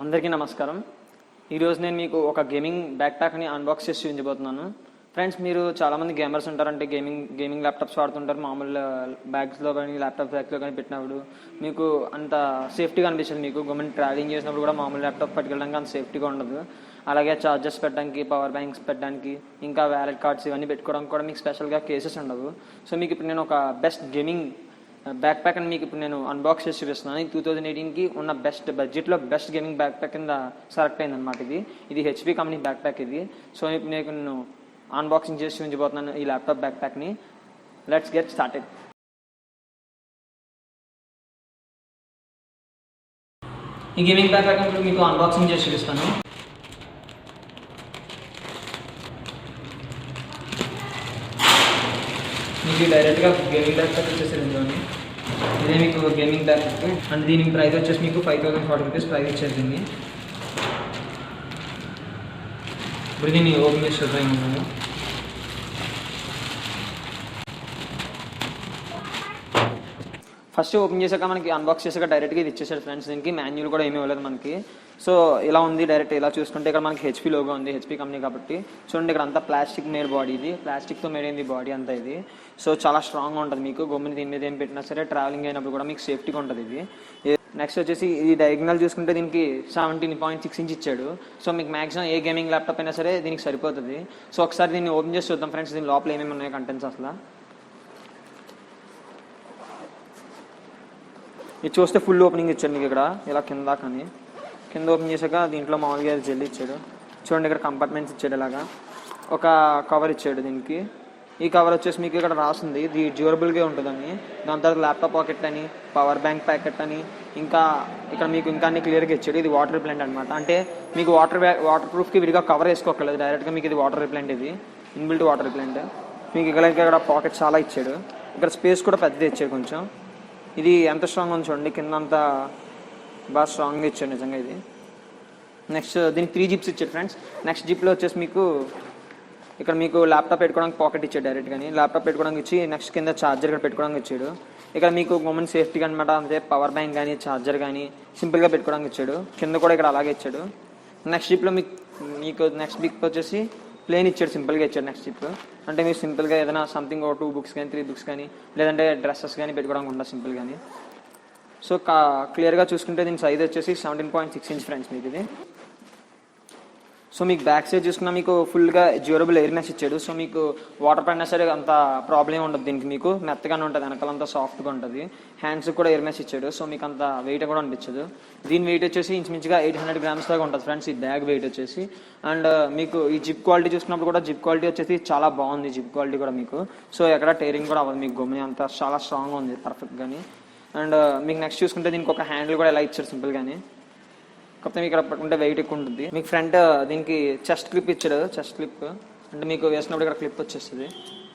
అందరికీ నమస్కారం. ఈరోజు నేను మీకు ఒక గేమింగ్ బ్యాక్ ప్యాక్ని అన్బాక్స్ చేసి చూపించబోతున్నాను. ఫ్రెండ్స్, మీరు చాలామంది గేమర్స్ ఉంటారంటే గేమింగ్ ల్యాప్టాప్స్ వాడుతుంటారు. మామూలు బ్యాగ్స్లో కానీ ల్యాప్టాప్ బ్యాగ్స్లో కానీ పెట్టినప్పుడు మీకు అంత సేఫ్టీగా అనిపిస్తుంది. మీకు గవర్నమెంట్ ట్రావెలింగ్ చేసినప్పుడు కూడా మామూలు ల్యాప్టాప్ పట్టుకెళ్ళడానికి అంత సేఫ్టీగా ఉండదు. అలాగే చార్జర్స్ పెట్టడానికి, పవర్ బ్యాంక్స్ పెట్టడానికి, ఇంకా వ్యాలెట్ కార్డ్స్ ఇవన్నీ పెట్టుకోవడానికి కూడా మీకు స్పెషల్గా కేసెస్ ఉండవు. సో మీకు ఇప్పుడు నేను ఒక బెస్ట్ గేమింగ్ బ్యాక్ ప్యాక్ అని మీకు ఇప్పుడు నేను అన్బాక్స్ చేసి చూపిస్తున్నాను. 2018కి ఉన్న బడ్జెట్లో బెస్ట్ గేమింగ్ బ్యాక్ ప్యాక్ కింద సెలెక్ట్ అయింది అనమాట. ఇది హెచ్పి కంపెనీ బ్యాక్ ప్యాక్ ఇది. సో ఇప్పుడు నేను అన్బాక్సింగ్ చేసి చూపించబోతున్నాను ఈ ల్యాప్టాప్ బ్యాక్ ప్యాక్ని. Let's get started. ఈ గేమింగ్ బ్యాక్ ప్యాక్ ఇప్పుడు మీకు అన్బాక్సింగ్ చేసి చూపిస్తాను. మీకు డైరెక్ట్గా గేమింగ్ బ్యాక్ ప్యాక్ వచ్చేసేది ఇందులోని. ఇదే మీకు గేమింగ్ బ్యాక్ ప్యాక్ అండ్ దీని ప్రైస్ వచ్చేసి మీకు 5040 రూపీస్ ప్రైస్ ఇచ్చేసింది. ఇప్పుడు దీన్ని ఓపెన్ చేసి చూద్దాం. ఫస్ట్ ఓపెన్ చేశాక మనకి అన్బాక్స్ చేశాక డైరెక్ట్గా ఇది ఇచ్చేసాడు ఫ్రెండ్స్. దీనికి మాన్యువల్ కూడా ఏమీ ఇవ్వలేదు మనకి. సో ఇలా ఉంది డైరెక్ట్. ఇలా చూసుకుంటే ఇక్కడ మనకి హెచ్పి లోగో ఉంది, హెచ్పి కంపెనీ కాబట్టి. చూడండి, ఇక్కడ అంతా ప్లాస్టిక్ మేడ్ బాడీ, ఇది ప్లాస్టిక్తో మేడ్ అయింది బాడీ అంతా ఇది. సో చాలా స్ట్రాంగ్గా ఉంటుంది మీకు. గమ్ముని దీని మీద ఏం పెట్టినా సరే ట్రావెలింగ్ అయినప్పుడు కూడా మీకు సేఫ్టీగా ఉంటుంది ఇది. నెక్స్ట్ వచ్చేసి ఈ డయాగ్నల్ చూసుకుంటే దీనికి 17.6 ఇంచ్ ఇచ్చాడు. సో మీకు మ్యాక్సిమం ఏ గేమింగ్ ల్యాప్టాప్ అయినా సరే దీనికి సరిపోతుంది. సో ఒకసారి దీన్ని ఓపెన్ చేసి చూద్దాం ఫ్రెండ్స్, దీని లోపల ఏమేమి ఉన్నాయి కంటెంట్స్ అసలు. ఇది చూస్తే ఫుల్ ఓపెనింగ్ ఇచ్చాడు మీకు ఇక్కడ ఇలా కింద ఓపెన్ చేశాక దీంట్లో మామూలుగా జెల్ ఇచ్చాడు. చూడండి, ఇక్కడ కంపార్ట్మెంట్స్ ఇచ్చాడు. ఇలాగా ఒక కవర్ ఇచ్చాడు దీనికి. ఈ కవర్ వచ్చేసి మీకు ఇక్కడ రాసింది ఇది డ్యూరబుల్గా ఉంటుందని. దాని తర్వాత ల్యాప్టాప్ పాకెట్ అని, పవర్ బ్యాంక్ ప్యాకెట్ అని, ఇంకా ఇక్కడ మీకు ఇంకా అన్ని క్లియర్గా ఇచ్చాడు. ఇది వాటర్ రిప్లెంట్ అనమాట. అంటే మీకు వాటర్ ప్రూఫ్కి విడిగా కవర్ వేసుకోకర్లేదు, డైరెక్ట్గా మీకు ఇది వాటర్ రిప్లెంట్, ఇది ఇన్బిల్ట్ వాటర్ రిప్లెంట్. మీకు ఇక్కడ పాకెట్ చాలా ఇచ్చాడు. ఇక్కడ స్పేస్ కూడా పెద్దది ఇచ్చాడు కొంచెం. ఇది ఎంత స్ట్రాంగ్ ఉంది చూడండి, కింద అంతా బాగా స్ట్రాంగ్గా ఇచ్చాడు నిజంగా ఇది. నెక్స్ట్ దీనికి 3 జిప్స్ ఇచ్చాడు ఫ్రెండ్స్. నెక్స్ట్ జిప్లో వచ్చేసి మీకు ఇక్కడ మీకు ల్యాప్టాప్ పెట్టుకోవడానికి పాకెట్ ఇచ్చాడు డైరెక్ట్గాని. ల్యాప్టాప్ పెట్టుకోవడానికి ఇచ్చి నెక్స్ట్ కింద ఛార్జర్ ఇక్కడ పెట్టుకోవడానికి ఇచ్చాడు. ఇక్కడ మీకు గవర్నమెంట్ సేఫ్టీగా అనమాట. అంతే పవర్ బ్యాంక్ కానీ ఛార్జర్ కానీ సింపుల్గా పెట్టుకోవడానికి ఇచ్చాడు. కింద కూడా ఇక్కడ అలాగే ఇచ్చాడు. నెక్స్ట్ జిప్లో మీకు నెక్స్ట్ జిప్ వచ్చేసి ప్లేన్ ఇచ్చాడు, సింపుల్గా ఇచ్చాడు నెక్స్ట్ జిప్. అంటే మీరు సింపుల్గా ఏదైనా సంథింగ్ 2 బుక్స్ కానీ 3 బుక్స్ కానీ లేదంటే డ్రెస్సెస్ కానీ పెట్టుకోవడానికి ఉంటుంది సింపుల్ కానీ. సో క్లియర్గా చూసుకుంటే దీని సైజ్ వచ్చేసి 17.6 ఇంచ్ ఫ్రెండ్స్ మీకు ఇది. సో మీకు బ్యాక్ సైడ్ చూసుకున్నా మీకు ఫుల్గా డ్యూరబుల్ ఎయిర్ మెష్ ఇచ్చాడు. సో మీకు వాటర్ పడినా సరే అంత ప్రాబ్లం ఉండదు దీనికి. మీకు మెత్తగానే ఉంటుంది, వెనకాలంతా సాఫ్ట్గా ఉంటుంది. హ్యాండ్స్కి కూడా ఎయిర్ మెష్ ఇచ్చాడు. సో మీకు అంత వెయిట్ కూడా అనిపించదు. దీని వెయిట్ వచ్చేసి ఇంచుమించుగా 800 గ్రామ్స్ దాకా ఉంటుంది ఫ్రెండ్స్ ఈ బ్యాగ్ వెయిట్ వచ్చేసి. అండ్ మీకు ఈ జిప్ క్వాలిటీ చూసుకున్నప్పుడు కూడా జిప్ క్వాలిటీ వచ్చేసి చాలా బాగుంది. జిప్ క్వాలిటీ కూడా మీకు సో ఎక్కడ టైరింగ్ కూడా అవ్వదు మీకు. గమ్ముని అంతా చాలా స్ట్రాంగ్గా ఉంది పర్ఫెక్ట్ కానీ. అండ్ మీకు నెక్స్ట్ చూసుకుంటే దీనికి ఒక హ్యాండిల్ కూడా ఎలా ఇచ్చారు సింపుల్ కానీ. కాకపోతే మీకు ఇక్కడ పట్టుకుంటే వెయిట్ ఎక్కువ ఉంటుంది. మీకు ఫ్రంట్ దీనికి చెస్ట్ క్లిప్ ఇచ్చాడు. చెస్ట్ క్లిప్ అంటే మీకు వేసినప్పుడు ఇక్కడ క్లిప్ వచ్చేస్తుంది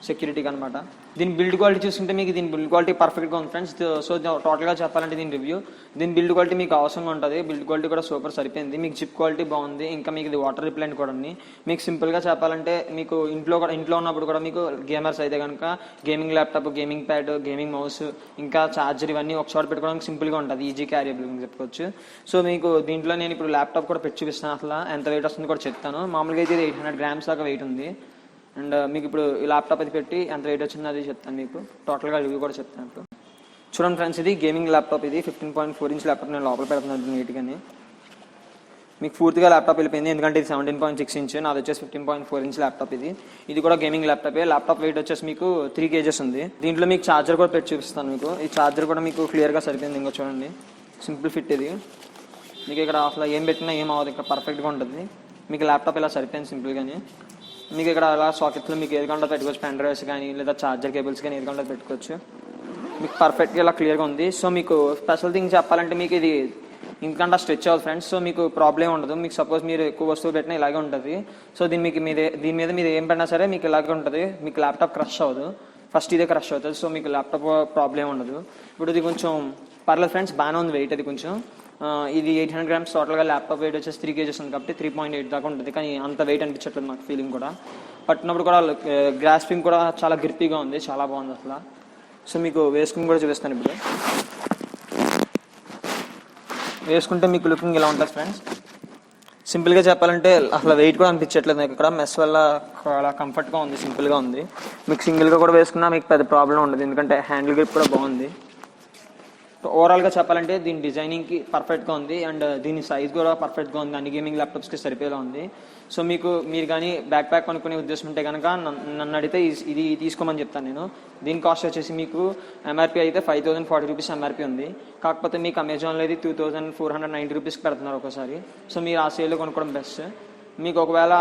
సెక్యూరిటీకి అనమాట. దీని బిల్డ్ క్వాలిటీ చూసుకుంటే మీకు దీని బిల్డ్ క్వాలిటీ పర్ఫెక్ట్గా ఉంది ఫ్రెండ్స్. సో టోటల్గా చెప్పాలంటే దీని రివ్యూ, దీని బిల్డ్ క్వాలిటీ మీకు అవసరంగా ఉంటుంది. బిల్డ్ క్వాలిటీ కూడా సూపర్ సరిపోయింది. మీకు జిప్ క్వాలిటీ బాగుంది. ఇంకా మీకు ఇది వాటర్ రిప్లెంట్ కూడా ఉంది. మీకు సింపుల్గా చెప్పాలంటే మీకు ఇంట్లో ఉన్నప్పుడు కూడా మీకు గేమర్స్ అయితే కనుక gaming laptop, gaming pad, gaming mouse, ఇంకా ఛార్జర్ ఇవన్నీ ఒక చోట పెట్టుకోవడానికి సింపుల్గా ఉంటుంది. ఈజీ క్యారియబుల్ అని చెప్పుకోవచ్చు. సో మీకు దీంట్లో నేను ఇప్పుడు ల్యాప్టాప్ కూడా పెట్టి చూపిస్తాను. అసలు ఎంత వెయిట్ వస్తుంది కూడా చెప్తాను. మామూలుగా అయితే ఇది 800 గ్రామ్స్ దాకా వెయిట్ ఉంది. అండ్ మీకు ఇప్పుడు ఈ ల్యాప్టాప్ అది పెట్టి ఎంత వెయిట్ వచ్చిందో అది చెప్తాను మీకు. టోటల్గా రివ్యూ కూడా చెప్తాను ఇప్పుడు. చూడండి ఫ్రెండ్స్, ఇది గేమింగ్ ల్యాప్టాప్. ఇది 15.4 ఇంచ్ ల్యాప్టాప్ నేను లోపల పెడుతున్నాను నీట్గానే. మీకు పూర్తిగా ల్యాప్టాప్ వెళ్ళిపోయింది ఎందుకంటే ఇది 17.6 ఇంచ్, నాది వచ్చేసి 15.4 ఇంచ్ ల్యాప్టాప్ ఇది. ఇది కూడా గేమింగ్ ల్యాప్టాపే. ల్యాప్టాప్ వెయిట్ వచ్చేసి మీకు 3 kgs ఉంది. దీంట్లో మీకు ఛార్జర్ కూడా పెట్టి చూపిస్తాను మీకు. ఈ ఛార్జర్ కూడా మీకు క్లియర్గా సరిపోయింది. ఇంకో చూడండి, సింపుల్ ఫిట్ ఇది. మీకు ఇక్కడ అసలు ఏం పెట్టినా ఏం అవ్వదు, ఇక్కడ పర్ఫెక్ట్గా ఉంటుంది. మీకు ల్యాప్టాప్ ఇలా సరిపోయింది సింపుల్గానే. మీకు ఇక్కడ అలా సాకెట్లో మీకు ఏది కావాలో పెట్టుకోవచ్చు. పెన్ డ్రైవ్స్ కానీ లేదా ఛార్జర్ కేబుల్స్ కానీ ఏది కావాలో పెట్టుకోవచ్చు. మీకు పర్ఫెక్ట్గా ఇలా క్లియర్గా ఉంది. సో మీకు స్పెషల్ థింగ్ చెప్పాలంటే మీకు ఇది ఇంకంటే స్ట్రెచ్ అవ్వదు ఫ్రెండ్స్. సో మీకు ప్రాబ్లం ఉండదు. మీకు సపోజ్ మీరు ఎక్కువ వస్తువు పెట్టినా ఇలాగే ఉంటుంది. సో దీని మీద మీరు ఏం పెట్టినా సరే మీకు ఇలాగే ఉంటుంది. మీకు ల్యాప్టాప్ క్రష్ అవ్వదు. ఫస్ట్ ఇదే క్రష్ అవుతుంది. సో మీకు ల్యాప్టాప్ ప్రాబ్లం ఉండదు. ఇప్పుడు ఇది కొంచెం పర్లేదు ఫ్రెండ్స్, బాగానే ఉంది వెయిట్. అది కొంచెం ఇది 800 గ్రామ్స్ టోటల్గా. ల్యాప్టాప్ వెయిట్ వచ్చేసి 3 kgs ఉంది కాబట్టి 3.8 దాకా ఉంటుంది. కానీ అంత వెయిట్ అనిపించట్లేదు నాకు ఫీలింగ్ కూడా. పట్టినప్పుడు కూడా గ్రాస్పింగ్ కూడా చాలా గ్రిప్పీగా ఉంది, చాలా బాగుంది అసలు. సో మీకు వేసుకుని కూడా చూపిస్తాను ఇప్పుడు. వేసుకుంటే మీకు లుకింగ్ ఇలా ఉంటుంది ఫ్రెండ్స్. సింపుల్గా చెప్పాలంటే అసలు వెయిట్ కూడా అనిపించట్లేదు నాకు ఇక్కడ. మెస్ వల్ల చాలా కంఫర్ట్గా ఉంది, సింపుల్గా ఉంది. మీకు సింగిల్గా కూడా వేసుకున్నా మీకు పెద్ద ప్రాబ్లం ఉండదు, ఎందుకంటే హ్యాండిల్ గ్రిప్ కూడా బాగుంది. ఓవరాల్గా చెప్పాలంటే దీని డిజైనింగ్కి పర్ఫెక్ట్గా ఉంది అండ్ దీని సైజ్ కూడా పర్ఫెక్ట్గా ఉంది, అన్ని గేమింగ్ ల్యాప్టాప్స్కి సరిపోయేలా ఉంది. సో మీరు కానీ బ్యాక్ ప్యాక్ కొనుక్కునే ఉద్దేశం ఉంటే కనుక నన్ను అడిగితే ఇది తీసుకోమని చెప్తాను నేను. దీని కాస్ట్ వచ్చేసి మీకు ఎంఆర్పీ అయితే 5040 రూపీస్ ఎంఆర్పీ ఉంది. కాకపోతే మీకు అమెజాన్లో అయితే 2490 రూపీస్కి పెడుతున్నారు ఒకసారి. సో మీరు ఆ సేల్లో కొనుక్కోవడం బెస్ట్. మీకు ఒకవేళ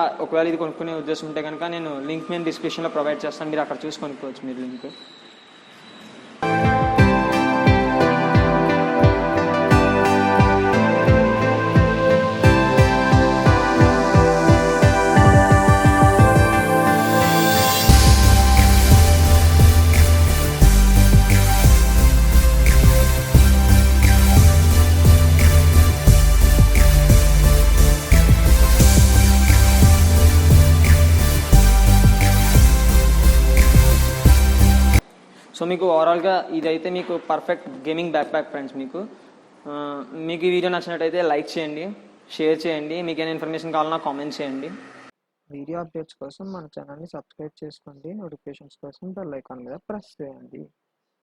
ఇది కొనుక్కునే ఉద్దేశం ఉంటే కనుక నేను లింక్ నేను డిస్క్రిప్షన్లో ప్రొవైడ్ చేస్తాను, మీరు అక్కడ చూసి కొనుక్కోవచ్చు మీరు లింక్. సో మీకు ఓవరాల్గా ఇదైతే మీకు perfect gaming back pack friends. మీకు ఈ వీడియో నచ్చినట్టయితే లైక్ చేయండి, షేర్ చేయండి. మీకు ఏమైనా ఇన్ఫర్మేషన్ కావాలన్నా కామెంట్ చేయండి. వీడియో అప్డేట్స్ కోసం మన ఛానల్ని సబ్స్క్రైబ్ చేసుకోండి. నోటిఫికేషన్స్ కోసం బెల్ ఐకాన్ మీద ప్రెస్ చేయండి.